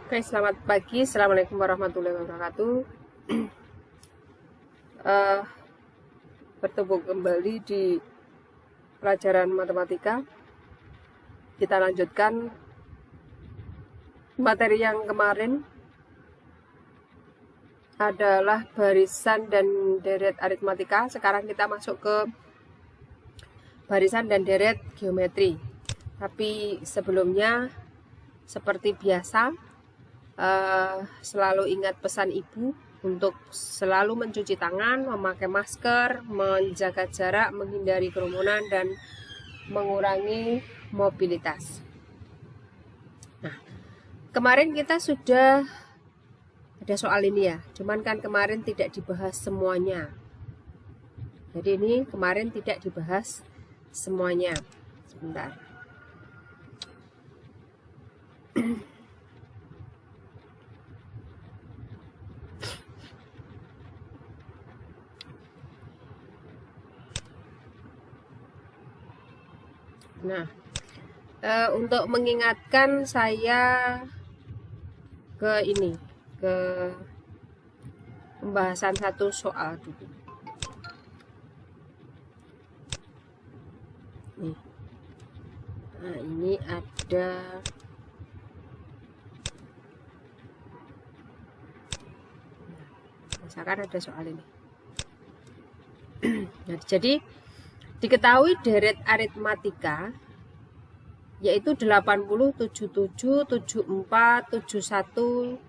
Oke, selamat pagi. Assalamualaikum warahmatullahi wabarakatuh. Bertemu kembali di pelajaran matematika. Kita lanjutkan materi yang kemarin adalah barisan dan deret aritmatika. Sekarang kita masuk ke barisan dan deret geometri. Tapi sebelumnya, seperti biasa, selalu ingat pesan ibu untuk selalu mencuci tangan, memakai masker, menjaga jarak, menghindari kerumunan, dan mengurangi mobilitas. Nah, kemarin kita sudah ada soal ini ya, cuman kan kemarin tidak dibahas semuanya. Jadi ini kemarin tidak dibahas semuanya. Sebentar. Nah, untuk mengingatkan saya ke pembahasan satu soal dulu. Nih. Nah, ini ada misalkan ada soal ini. Nah, jadi diketahui deret aritmatika yaitu 80, 77, 74, 71,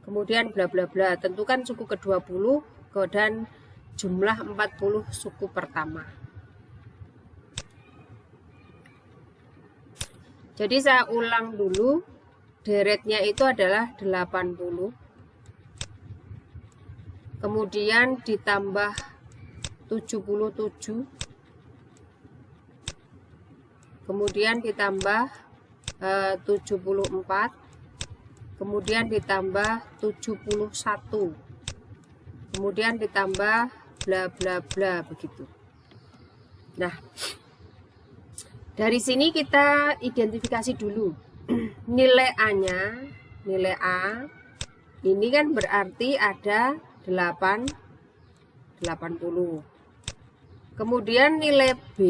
kemudian bla bla bla. Tentukan suku ke-20 dan jumlah 40 suku pertama. Jadi saya ulang dulu, deretnya itu adalah 80, kemudian ditambah 77, kemudian ditambah 74, kemudian ditambah 71, kemudian ditambah bla bla bla begitu. Nah, dari sini kita identifikasi dulu nilai A-nya, nilai A ini kan berarti ada 80. Kemudian nilai B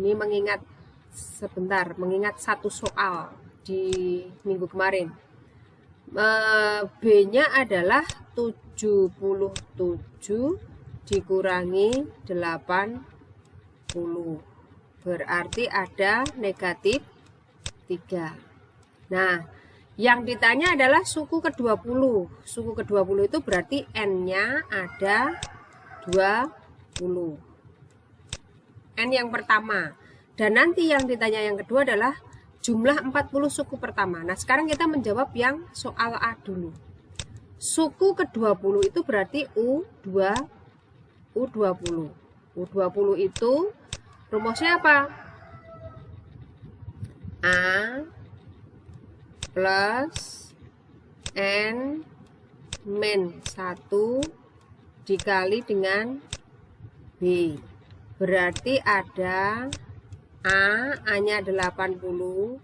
ini mengingat satu soal di minggu kemarin. B-nya adalah 77 dikurangi 80. Berarti ada negatif 3. Nah, yang ditanya adalah suku ke-20. Suku ke-20 itu berarti N-nya ada 20. N yang pertama. Dan nanti yang ditanya yang kedua adalah jumlah 40 suku pertama. Nah, sekarang kita menjawab yang soal A dulu. Suku ke-20 itu berarti U20. U20 itu rumusnya apa? A plus N min 1 dikali dengan B. Berarti ada A-nya 80,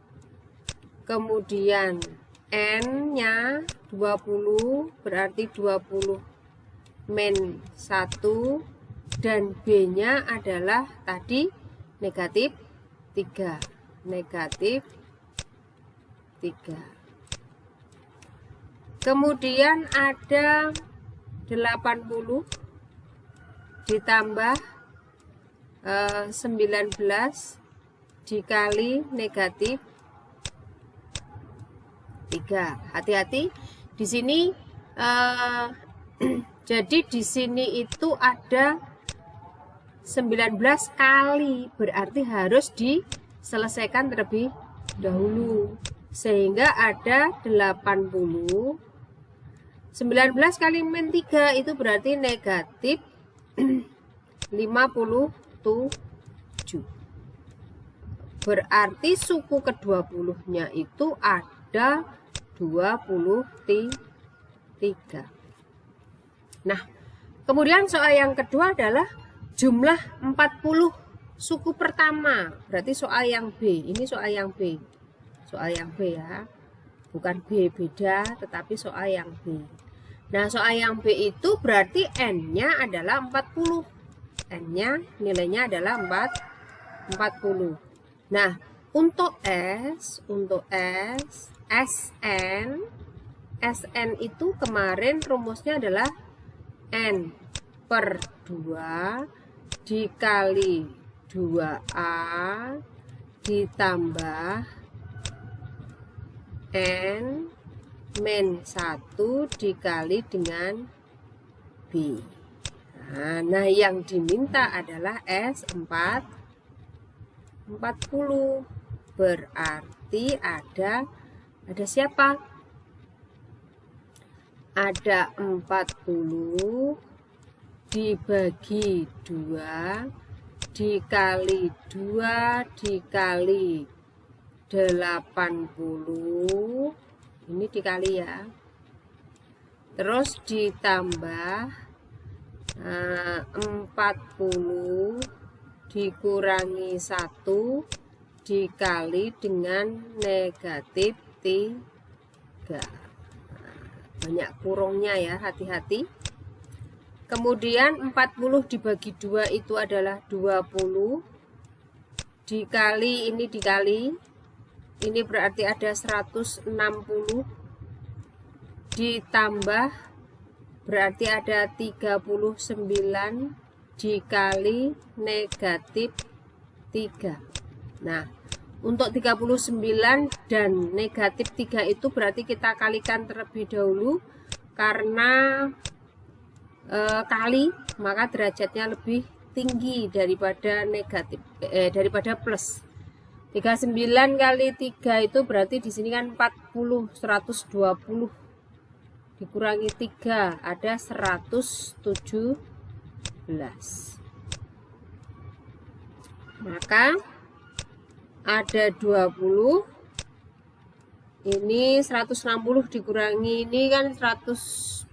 kemudian N-nya 20, berarti 20 min 1, dan B-nya adalah tadi negatif 3. Negatif 3. Kemudian ada 80 ditambah 19 dikali negatif 3. Hati-hati di sini jadi di sini itu ada 19 kali, berarti harus diselesaikan terlebih dahulu. Sehingga ada 80. 19 kali min 3 itu berarti negatif 57. Berarti suku ke-20-nya itu ada 23. Nah, kemudian soal yang kedua adalah jumlah 40 suku pertama. Berarti soal yang B. Ini soal yang B. soal yang B ya. Bukan B, beda, tetapi soal yang B. Nah, soal yang B itu berarti N-nya adalah 40. N-nya nilainya adalah 40. Nah, untuk S, SN itu kemarin rumusnya adalah N per 2 dikali 2A ditambah N min 1 dikali dengan B. Nah, yang diminta adalah S40. Berarti ada siapa? Ada 40 dibagi 2 dikali 2 dikali 80. Ini dikali ya. Terus ditambah 40 dikurangi 1 dikali dengan negatif 3. Banyak kurungnya ya, hati-hati. Kemudian 40 dibagi 2 itu adalah 20 dikali ini berarti ada 160 ditambah berarti ada 39 dikali negatif 3. Nah, untuk 39 dan negatif 3 itu berarti kita kalikan terlebih dahulu karena kali, maka derajatnya lebih tinggi daripada negatif daripada plus. 39 kali 3 itu berarti di sini kan 40, 120 dikurangi 3 ada 117. Maka ada 20, ini 160 dikurangi ini kan 120,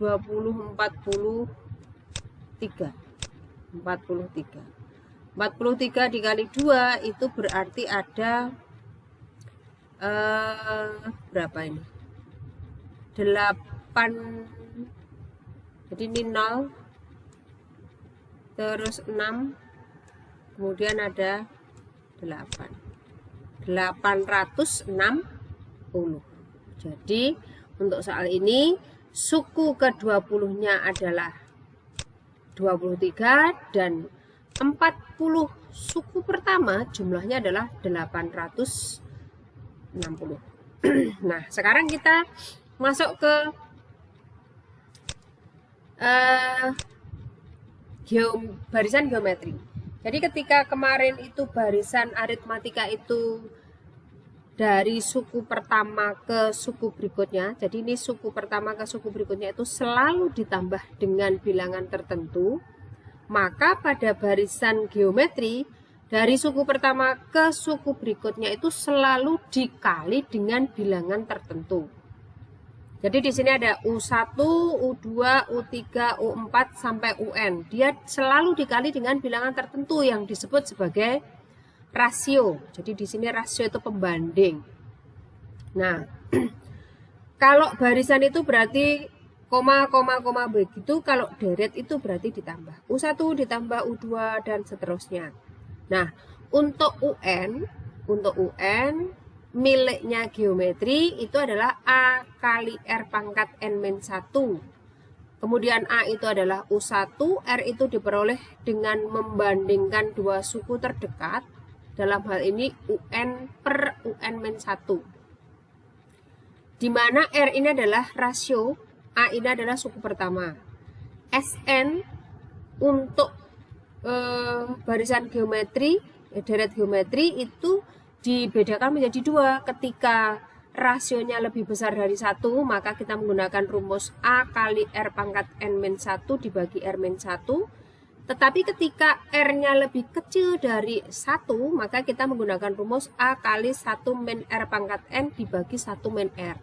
43 dikali 2 itu berarti ada berapa ini? 8. Jadi ini 0 terus 6 kemudian ada 860. Jadi untuk soal ini suku ke-20-nya adalah 23 dan 40 suku pertama jumlahnya adalah 860. Nah, sekarang kita masuk ke barisan geometri. Jadi ketika kemarin itu barisan aritmatika itu dari suku pertama ke suku berikutnya, jadi ini suku pertama ke suku berikutnya itu selalu ditambah dengan bilangan tertentu, maka pada barisan geometri dari suku pertama ke suku berikutnya itu selalu dikali dengan bilangan tertentu. Jadi di sini ada U1, U2, U3, U4 sampai UN. Dia selalu dikali dengan bilangan tertentu yang disebut sebagai rasio. Jadi di sini rasio itu pembanding. Nah, kalau barisan itu berarti koma begitu, kalau deret itu berarti ditambah. U1 ditambah U2 dan seterusnya. Nah, untuk UN miliknya geometri itu adalah A kali R pangkat N-1. Kemudian A itu adalah U1, R itu diperoleh dengan membandingkan dua suku terdekat. Dalam hal ini UN per UN-1. Di mana R ini adalah rasio, A ini adalah suku pertama. SN untuk barisan geometri, deret geometri itu dibedakan menjadi dua. Ketika rasionya lebih besar dari 1, maka kita menggunakan rumus A kali R pangkat N-1 dibagi R-1. Tetapi ketika R-nya lebih kecil dari 1, maka kita menggunakan rumus A kali 1 min R pangkat N dibagi 1 min R.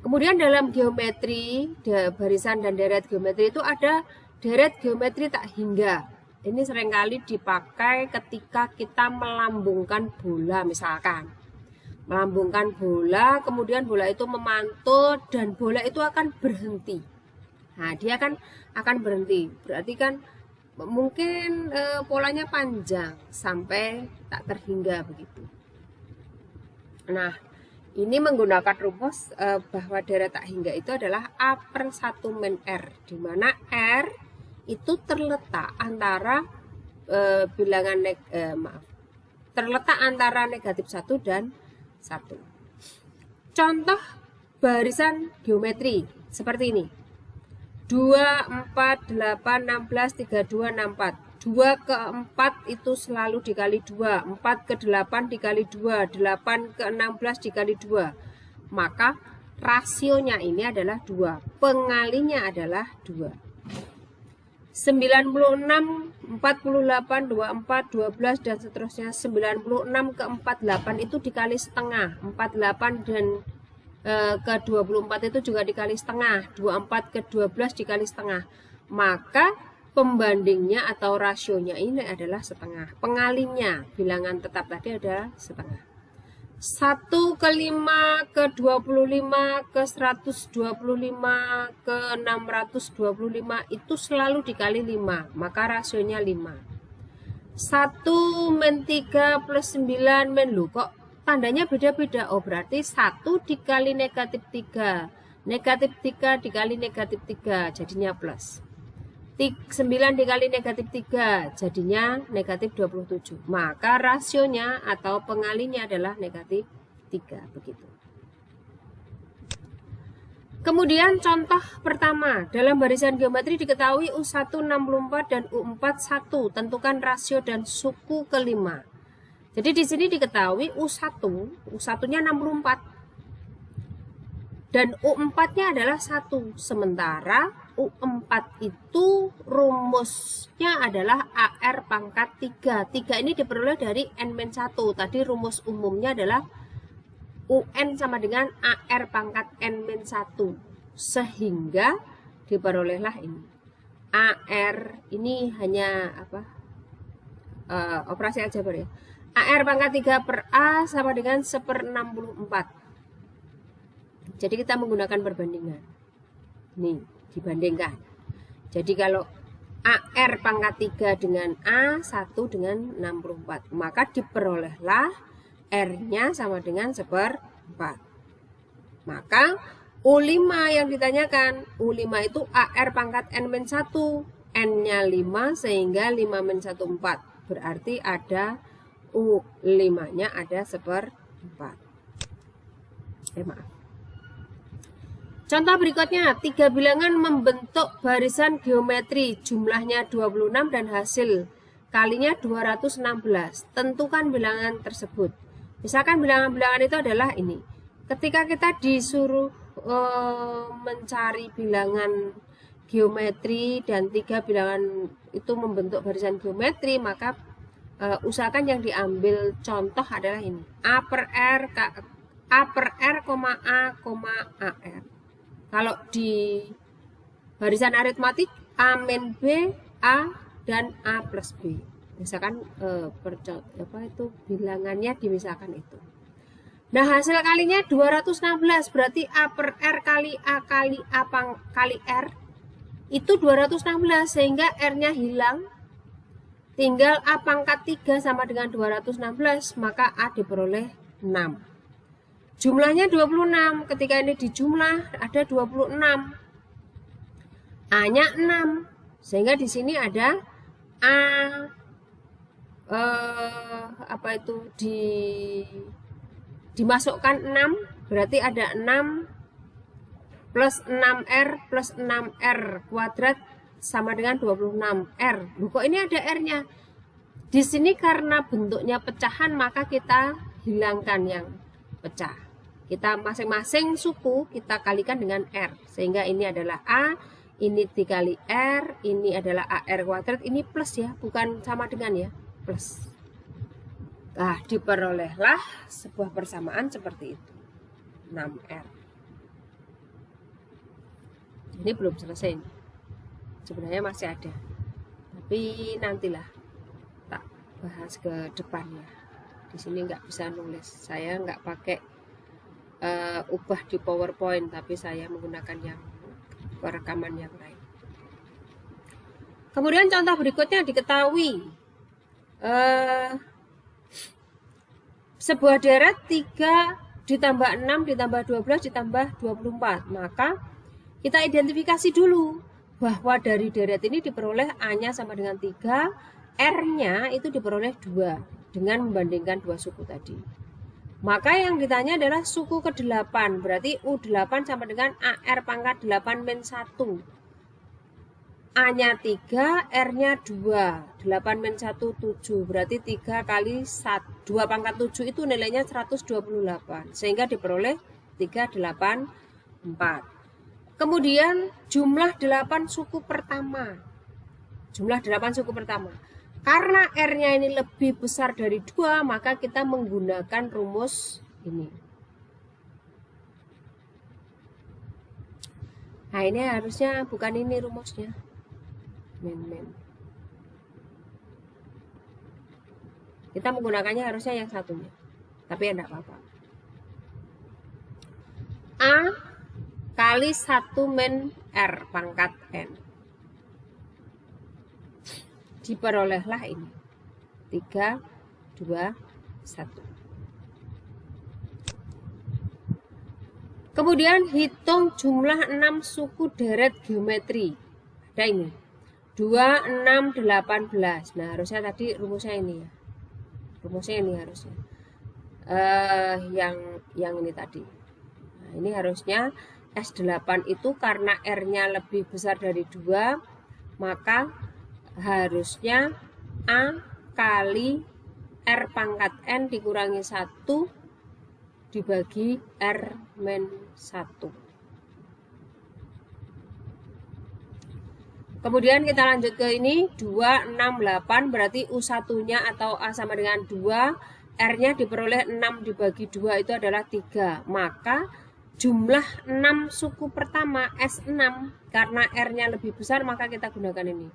Kemudian dalam geometri, barisan dan deret geometri itu ada deret geometri tak hingga. Ini seringkali dipakai ketika kita melambungkan bola misalkan. melambungkan bola, kemudian bola itu memantul dan bola itu akan berhenti. Nah, dia akan berhenti. Berarti kan mungkin polanya panjang sampai tak terhingga begitu. Nah, ini menggunakan rumus bahwa deret tak hingga itu adalah A/1 min R, di mana R itu terletak antara terletak antara negatif 1 dan 1. Contoh barisan geometri seperti ini. 2, 4, 8, 16, 32, 64. 2 ke 4 itu selalu dikali 2. 4 ke 8 dikali 2. 8 ke 16 dikali 2. Maka rasionya ini adalah 2. Pengalinya adalah 2. 96, 48, 24, 12 dan seterusnya. 96 ke 48 itu dikali setengah. 48 dan ke 24 itu juga dikali setengah. 24 ke 12 dikali setengah. Maka pembandingnya atau rasionya ini adalah setengah. Pengalinya bilangan tetap tadi adalah setengah. 1 ke 5 ke 25 ke 125 ke 625 itu selalu dikali 5. Maka rasionya 5. 1 min 3 plus 9 min, loh kok tandanya beda-beda. Oh, berarti 1 dikali negatif 3. Negatif 3 dikali negatif 3 jadinya plus. 9 dikali negatif 3 jadinya negatif 27. Maka rasionya atau pengalinya adalah negatif 3 begitu. Kemudian contoh pertama, dalam barisan geometri diketahui U1 64 dan U4 1. Tentukan rasio dan suku kelima. Jadi di sini diketahui U1-nya 64 dan U4-nya adalah 1. Sementara U4 itu rumusnya adalah AR pangkat 3. 3 ini diperoleh dari N-1. Tadi rumus umumnya adalah UN sama dengan AR pangkat N-1. Sehingga diperolehlah ini. AR ini hanya operasi aljabar ya. AR pangkat 3 per A sama dengan 1/64. Jadi kita menggunakan perbandingan. Nih, dibandingkan. Jadi kalau AR pangkat 3 dengan A, 1 dengan 64. Maka diperolehlah R-nya sama dengan 1/4. Maka U5 yang ditanyakan. U5 itu AR pangkat N-1. N-nya 5 sehingga 5 min 1, 4. Berarti ada U5-nya ada 1/4. Maaf. Contoh berikutnya, 3 bilangan membentuk barisan geometri, jumlahnya 26 dan hasil kalinya 216. Tentukan bilangan tersebut. Misalkan bilangan-bilangan itu adalah ini. Ketika kita disuruh mencari bilangan geometri dan 3 bilangan itu membentuk barisan geometri, maka usahakan yang diambil contoh adalah ini. A per R, A, AR. Kalau di barisan aritmatik A min B, A dan A plus B. Misalkan bilangannya dimisahkan itu. Nah, hasil kalinya 216, berarti A per R kali A kali A kali R itu 216 sehingga R-nya hilang. Tinggal A pangkat 3 sama dengan 216, maka A diperoleh 6. Jumlahnya 26, ketika ini dijumlah ada 26. A-nya 6, sehingga di sini ada A dimasukkan 6, berarti ada 6 plus 6R plus 6R kuadrat sama dengan 26R. Loh, kok ini ada R-nya? Di sini karena bentuknya pecahan, maka kita hilangkan yang pecah. Kita masing-masing suku kita kalikan dengan R. Sehingga ini adalah A, ini dikali R, ini adalah AR kuadrat, ini plus ya, bukan sama dengan ya, plus. Nah, diperolehlah sebuah persamaan seperti itu. 6R. Ini belum selesai. Sebenarnya masih ada. Tapi nantilah tak bahas ke depannya. Di sini nggak bisa nulis, saya nggak pakai ubah di PowerPoint, tapi saya menggunakan yang rekaman yang lain. Kemudian contoh berikutnya diketahui sebuah deret 3 ditambah 6 ditambah 12 ditambah 24. Maka kita identifikasi dulu bahwa dari deret ini diperoleh A-nya sama dengan 3, R-nya itu diperoleh 2 dengan membandingkan dua suku tadi. Maka yang ditanya adalah suku ke-8, berarti U8 sama dengan AR pangkat 8 min 1. A-nya 3, R-nya 2, 8 min 1, 7, berarti 3 kali 2 pangkat 7 itu nilainya 128, sehingga diperoleh 384. Kemudian jumlah 8 suku pertama. Jumlah 8 suku pertama. Karena R-nya ini lebih besar dari 2, maka kita menggunakan rumus ini. Nah, ini harusnya bukan ini rumusnya. Min. Kita menggunakannya harusnya yang satunya. Tapi enggak apa-apa. A kali 1 min R pangkat N. Diperolehlah ini 3, 2, 1. Kemudian hitung jumlah 6 suku deret geometri. Ada ini 2, 6, 18. Nah harusnya tadi rumusnya ini ya. Rumusnya ini harusnya yang ini tadi. Nah ini harusnya S8 itu karena R-nya lebih besar dari 2, maka harusnya A kali R pangkat N dikurangi 1 dibagi R min 1. Kemudian kita lanjut ke ini 2, 6, 8, berarti U1-nya atau A sama dengan 2, R-nya diperoleh 6 dibagi 2 itu adalah 3. Maka jumlah 6 suku pertama S6, karena R-nya lebih besar maka kita gunakan ini.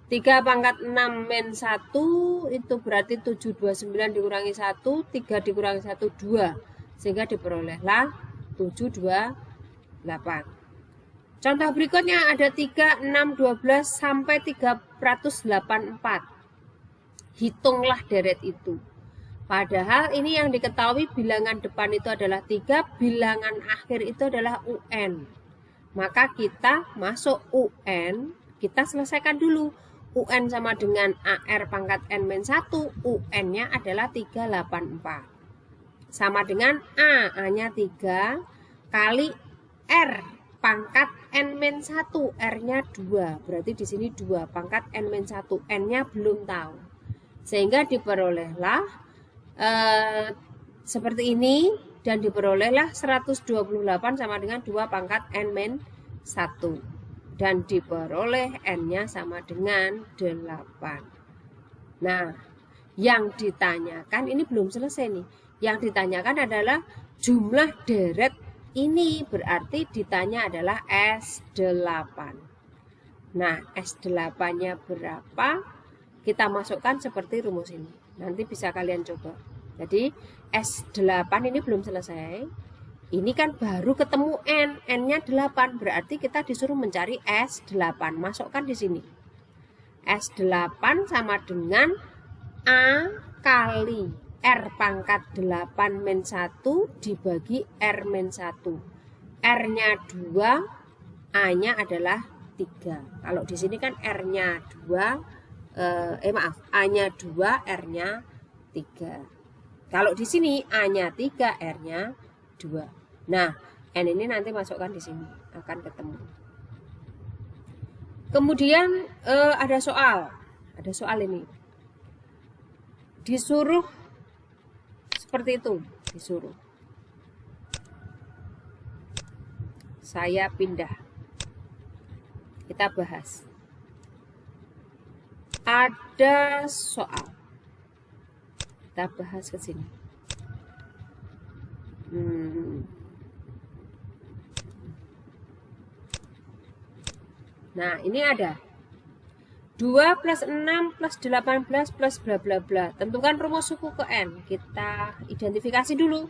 3 pangkat 6 min 1 itu berarti 729 dikurangi 1, 3 dikurangi 1, 2. Sehingga diperolehlah 728. Contoh berikutnya ada 3, 6, 12 sampai 384. Hitunglah deret itu. Padahal ini yang diketahui bilangan depan itu adalah 3, bilangan akhir itu adalah UN. Maka kita masuk UN, kita selesaikan dulu. UN sama dengan AR pangkat N min 1, UN-nya adalah 384. Sama dengan A-nya 3 kali R pangkat N min 1, R-nya 2. Berarti di sini 2 pangkat N min 1, N-nya belum tahu. Sehingga diperolehlah seperti ini dan diperolehlah 128 sama dengan 2 pangkat N min 1. Dan diperoleh N-nya sama dengan 8. Nah, yang ditanyakan ini belum selesai nih. Yang ditanyakan adalah jumlah deret ini, berarti ditanya adalah S8. Nah, S8-nya berapa? Kita masukkan seperti rumus ini. Nanti bisa kalian coba. Jadi, S8 ini belum selesai. Ini kan baru ketemu N. N-nya 8. Berarti kita disuruh mencari S8. Masukkan di sini. S8 sama dengan A kali R pangkat 8 min 1 dibagi R min 1. R-nya 2, A-nya adalah 3. Kalau di sini kan R-nya 2, A-nya 2, R-nya 3. Kalau di sini A-nya 3, R-nya 2. Nah, N ini nanti masukkan di sini, akan ketemu. Kemudian ada soal ini. Disuruh seperti itu, disuruh. Saya pindah. Kita bahas. Ada soal. Kita bahas ke sini. Nah, ini ada 2 plus 6 plus 18 plus bla bla bla. Tentukan rumus suku ke N. Kita identifikasi dulu.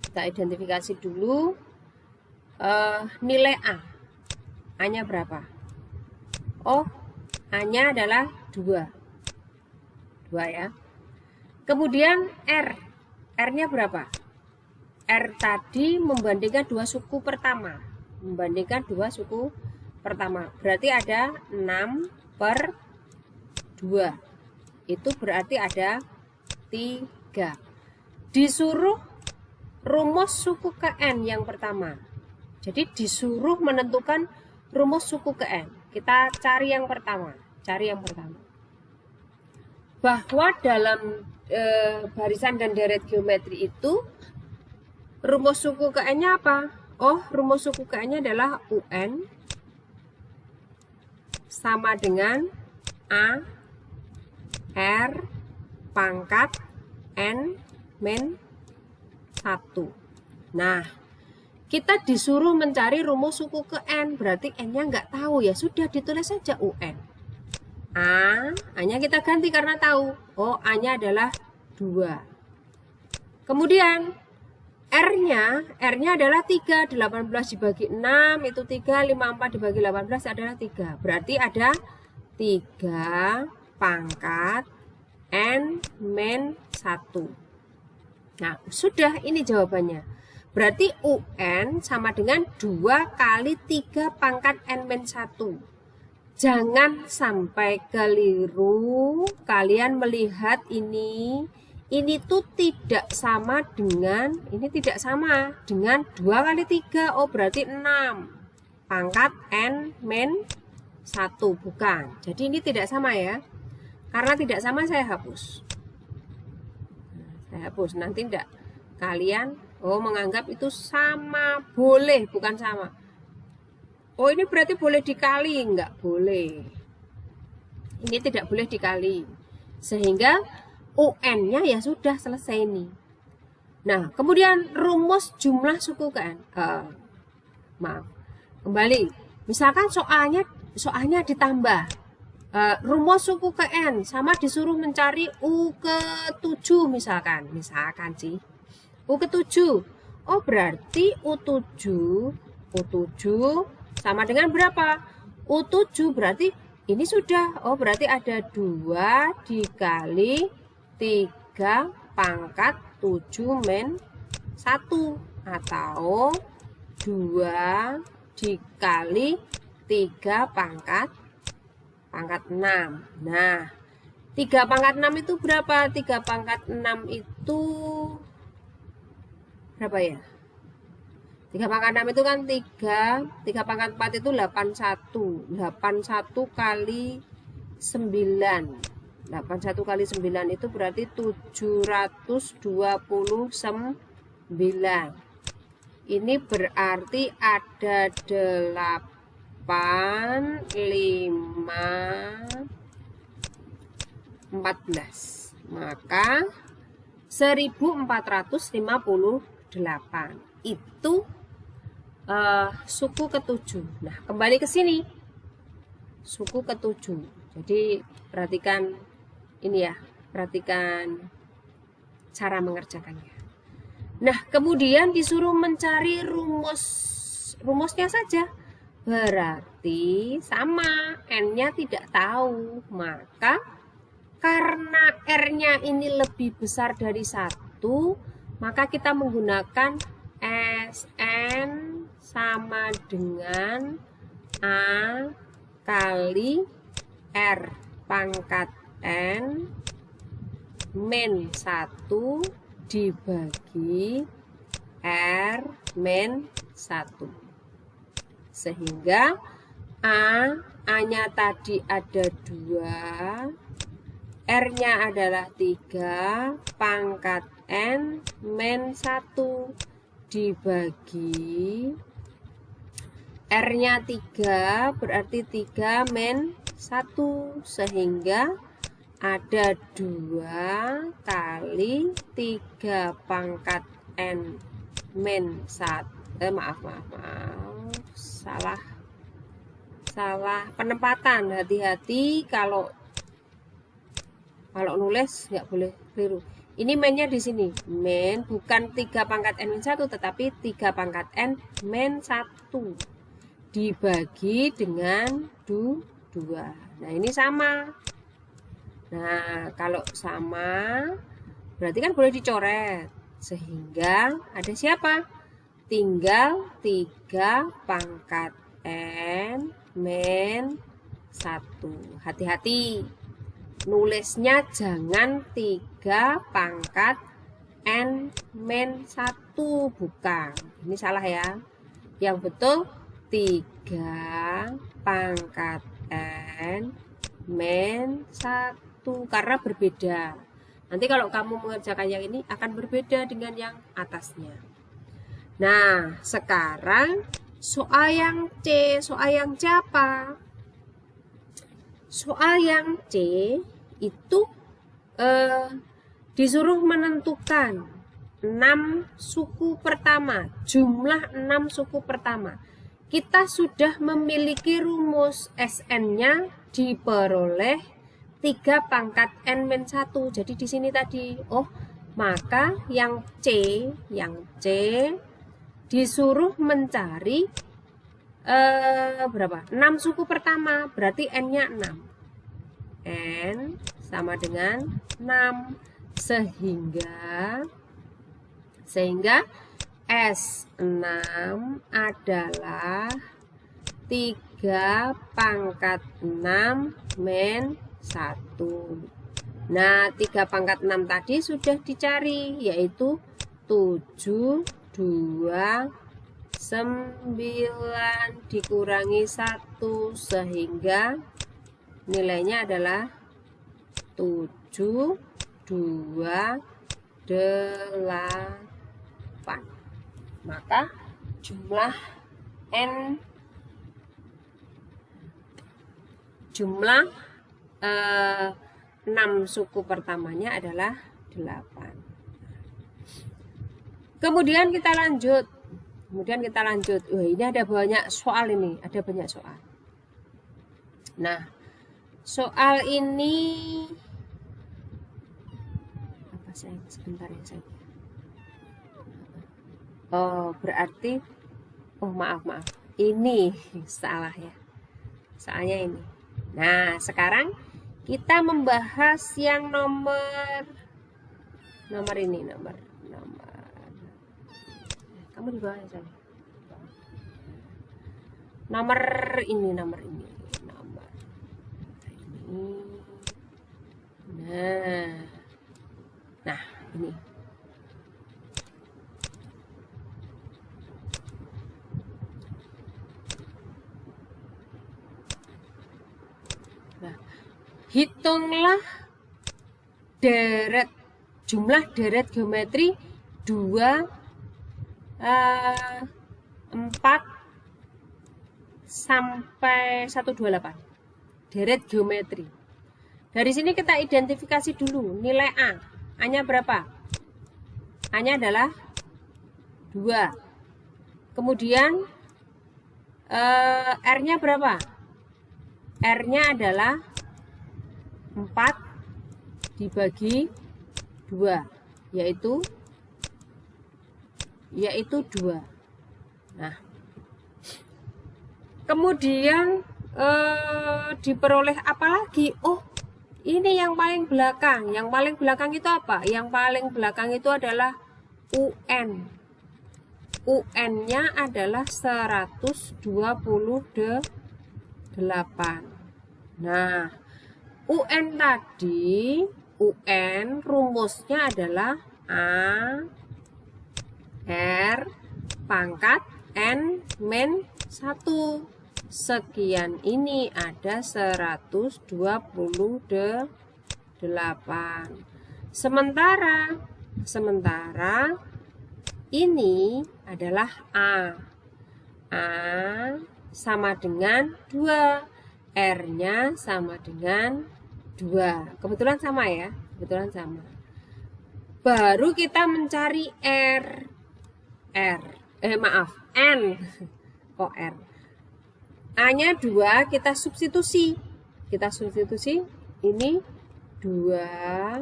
Kita identifikasi dulu nilai A. A-nya berapa? Oh, A-nya adalah 2. 2 ya. Kemudian R. R-nya berapa? R tadi membandingkan dua suku pertama. Membandingkan dua suku pertama. Berarti ada 6 per 2. Itu berarti ada 3. Disuruh rumus suku ke N yang pertama. Jadi disuruh menentukan rumus suku ke N. Kita cari yang pertama. Bahwa dalam barisan dan deret geometri itu rumus suku ke N-nya apa? Oh, rumus suku ke N-nya adalah UN sama dengan A R pangkat N min 1. Nah, kita disuruh mencari rumus suku ke N, berarti N-nya nggak tahu, ya sudah ditulis saja UN. A-nya kita ganti karena tahu. Oh, A-nya adalah 2. Kemudian R-nya adalah 3, 18 dibagi 6 itu 3, 54 dibagi 18 adalah 3. Berarti ada 3 pangkat N min 1. Nah, sudah ini jawabannya. Berarti UN sama dengan 2 kali 3 pangkat N min 1. Jangan sampai keliru kalian melihat ini tuh tidak sama dengan, ini tidak sama dengan 2 kali 3, oh berarti 6 pangkat N min 1, bukan. Jadi ini tidak sama ya. Karena tidak sama saya hapus. Saya hapus, nanti tidak kalian menganggap itu sama, boleh, bukan sama. Oh ini berarti boleh dikali, enggak boleh. Ini tidak boleh dikali. Sehingga UN-nya ya sudah selesai nih. Nah, kemudian rumus jumlah suku ke N. Maaf. Kembali. Misalkan soalnya ditambah. Rumus suku ke N sama disuruh mencari U ke 7 misalkan. Misalkan sih. U ke 7. Oh, berarti U7 sama dengan berapa? U7 berarti ini sudah. Oh, berarti ada 2 dikali 3 pangkat 7 min 1 atau 2 dikali 3 pangkat 6. Nah, 3 pangkat 6 itu berapa? 3 pangkat 6 itu berapa ya? 3 pangkat 6 itu kan 3 pangkat 4 itu 81. 81 kali 9. 81 kali 9 itu berarti 729. Ini berarti ada 8, 5, 14. Maka 1458 itu suku ke-7. Nah, kembali ke sini. Suku ke-7. Jadi perhatikan ini ya, perhatikan cara mengerjakannya. Nah, kemudian disuruh mencari rumusnya saja. Berarti sama, N-nya tidak tahu. Maka karena R-nya ini lebih besar dari 1, maka kita menggunakan SN sama dengan A kali R pangkat N min 1 dibagi R min 1. Sehingga A-nya tadi ada 2, R-nya adalah 3 pangkat N min 1 dibagi R-nya 3 berarti 3 min 1, sehingga ada 2 kali 3 pangkat N min 1. Maaf, salah salah penempatan. Hati-hati kalau nulis nggak boleh keliru. Ini mainnya di sini. Main bukan 3 pangkat N-1 tetapi 3 pangkat N-1 dibagi dengan 2. Nah, ini sama. Nah, kalau sama berarti kan boleh dicoret. Sehingga ada siapa? Tinggal 3 pangkat N-1. Hati-hati. Nulisnya jangan 3 pangkat N-1, bukan. Ini salah ya. Yang betul 3 pangkat N-1 karena berbeda. Nanti kalau kamu mengerjakan yang ini akan berbeda dengan yang atasnya. Nah, sekarang soal yang C. Soal yang C apa? Soal yang C itu disuruh menentukan 6 suku pertama, jumlah 6 suku pertama. Kita sudah memiliki rumus SN-nya diperoleh 3 pangkat N-1. Jadi di sini tadi, maka yang C disuruh mencari berapa? 6 suku pertama, berarti N-nya 6. N sama dengan 6. Sehingga S6 adalah 3 pangkat 6 min 1. Nah, 3 pangkat 6 tadi sudah dicari, yaitu 7, 2, 9 dikurangi 1 sehingga nilainya adalah 7, 2, 8. Maka jumlah 6 suku pertamanya adalah 8. Kemudian kita lanjut. Ini ada banyak soal ini, Nah, soal ini apa saya sebentar ya saya. Berarti maaf. Ini salah ya. Soalnya ini. Nah, sekarang kita membahas yang nomor ini. Kamu di bawah ya, saya. Nomor ini. Nah, ini. Nah, hitunglah jumlah deret geometri 2, 4 sampai 128. Deret geometri. Dari sini kita identifikasi dulu nilai A. A-nya berapa? A-nya adalah 2. Kemudian R-nya berapa? R-nya adalah 4 dibagi 2, yaitu 2. Nah, kemudian diperoleh apa lagi? Ini yang paling belakang. Yang paling belakang itu apa? Yang paling belakang itu adalah UN. UN-nya adalah 128. Nah, UN tadi, UN rumusnya adalah A R pangkat N min 1. Sekian ini ada 128. Sementara ini adalah A sama dengan 2, R-nya sama dengan 2. Kebetulan sama ya, Baru kita mencari N. Kok R? A-nya 2, kita substitusi. Ini 2.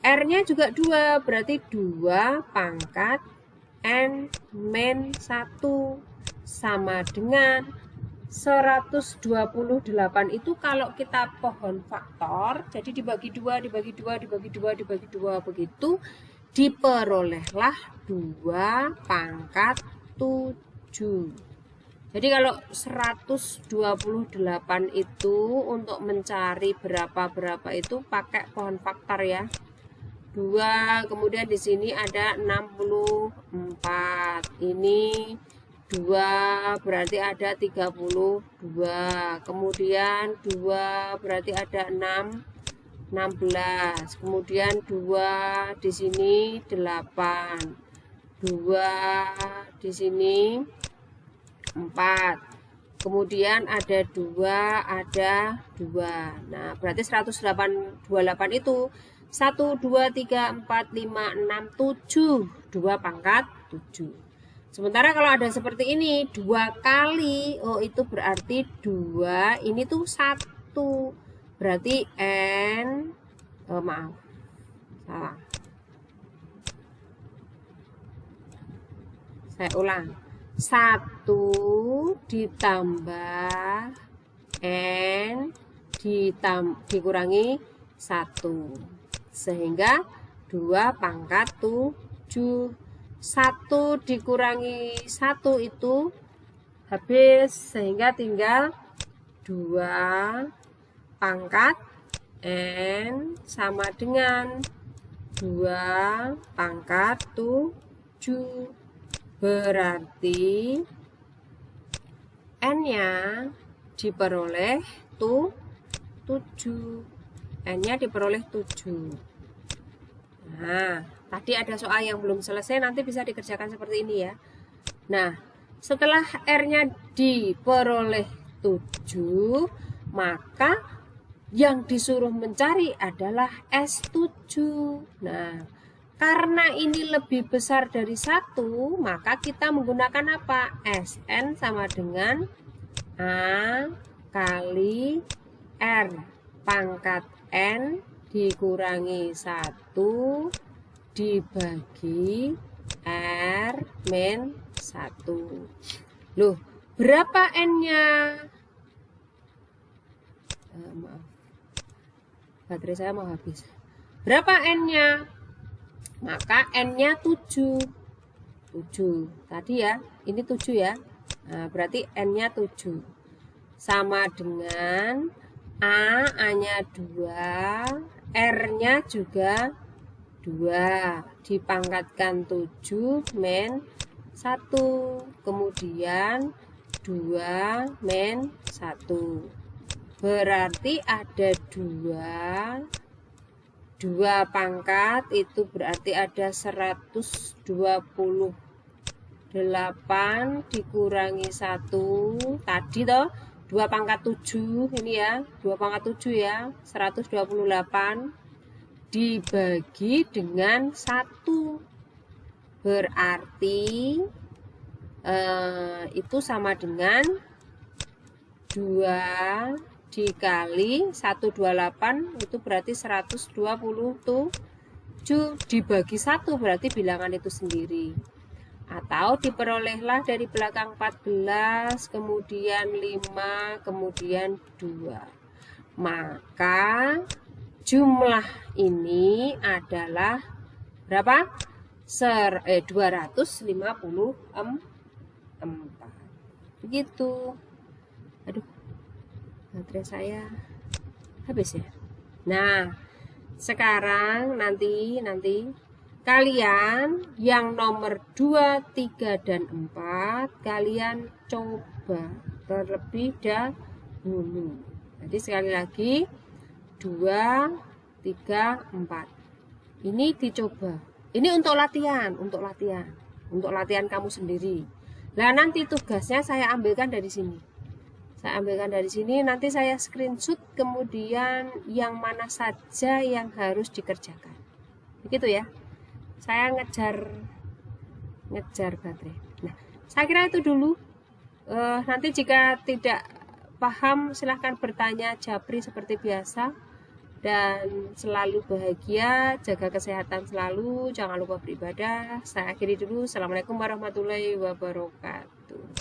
R-nya juga 2, berarti 2 pangkat N min 1 sama dengan 128. Itu kalau kita pohon faktor, jadi dibagi 2, dibagi 2, dibagi 2, dibagi 2, begitu diperolehlah 2 pangkat 7. Jadi kalau 128 itu untuk mencari berapa itu pakai pohon faktor ya. 2, kemudian di sini ada 64. Ini 2 berarti ada 32. Kemudian 2 berarti ada 16. Kemudian 2 di sini 8. 2 di sini 4. Kemudian ada 2, ada 2. Nah, berarti 128 itu 1, 2, 3, 4, 5, 6, 7. 2 pangkat 7. Sementara kalau ada seperti ini 2 kali, oh itu berarti 2, ini tuh 1. Berarti N, maaf, salah. Saya ulang. 1 ditambah N dikurangi 1. Sehingga 2 pangkat 7. 1 dikurangi 1 itu habis, sehingga tinggal 2 pangkat N sama dengan 2 pangkat 7. Berarti N-nya diperoleh 7. N-nya diperoleh 7. Nah, tadi ada soal yang belum selesai, nanti bisa dikerjakan seperti ini ya. Nah, setelah R-nya diperoleh 7, maka yang disuruh mencari adalah S7. Nah, karena ini lebih besar dari 1, maka kita menggunakan apa? Sn sama dengan A kali R pangkat N dikurangi 1 dibagi R min 1. Loh, berapa N-nya? Maaf, baterai saya mau habis. Berapa N-nya? Maka N-nya 7. Tadi ya, ini 7 ya. Nah, berarti N-nya 7. Sama dengan A-nya 2, R-nya juga 2. Dipangkatkan 7 min 1. Kemudian 2 min 1. Berarti ada 2 pangkat, itu berarti ada 128 dikurangi 1 tadi toh 2 pangkat 7 ini ya, 2 pangkat 7 ya, 128 dibagi dengan 1 berarti itu sama dengan 2 dikali 128, itu berarti 127 dibagi 1 berarti bilangan itu sendiri. Atau diperolehlah dari belakang 14, kemudian 5, kemudian 2. Maka jumlah ini adalah berapa? 254. Begitu. Aduh, baterai saya habis ya. Nah, sekarang nanti kalian yang nomor 2, 3, dan 4 kalian coba terlebih dahulu. Jadi sekali lagi 2, 3, 4. Ini dicoba. Ini untuk latihan kamu sendiri. Nah, nanti tugasnya saya ambilkan dari sini. Nanti saya screenshot, kemudian yang mana saja yang harus dikerjakan. Begitu ya. Saya ngejar baterai. Nah, saya kira itu dulu Nanti jika tidak paham silahkan bertanya Japri seperti biasa. Dan selalu bahagia, jaga kesehatan selalu, jangan lupa beribadah. Saya akhiri dulu. Assalamualaikum warahmatullahi wabarakatuh.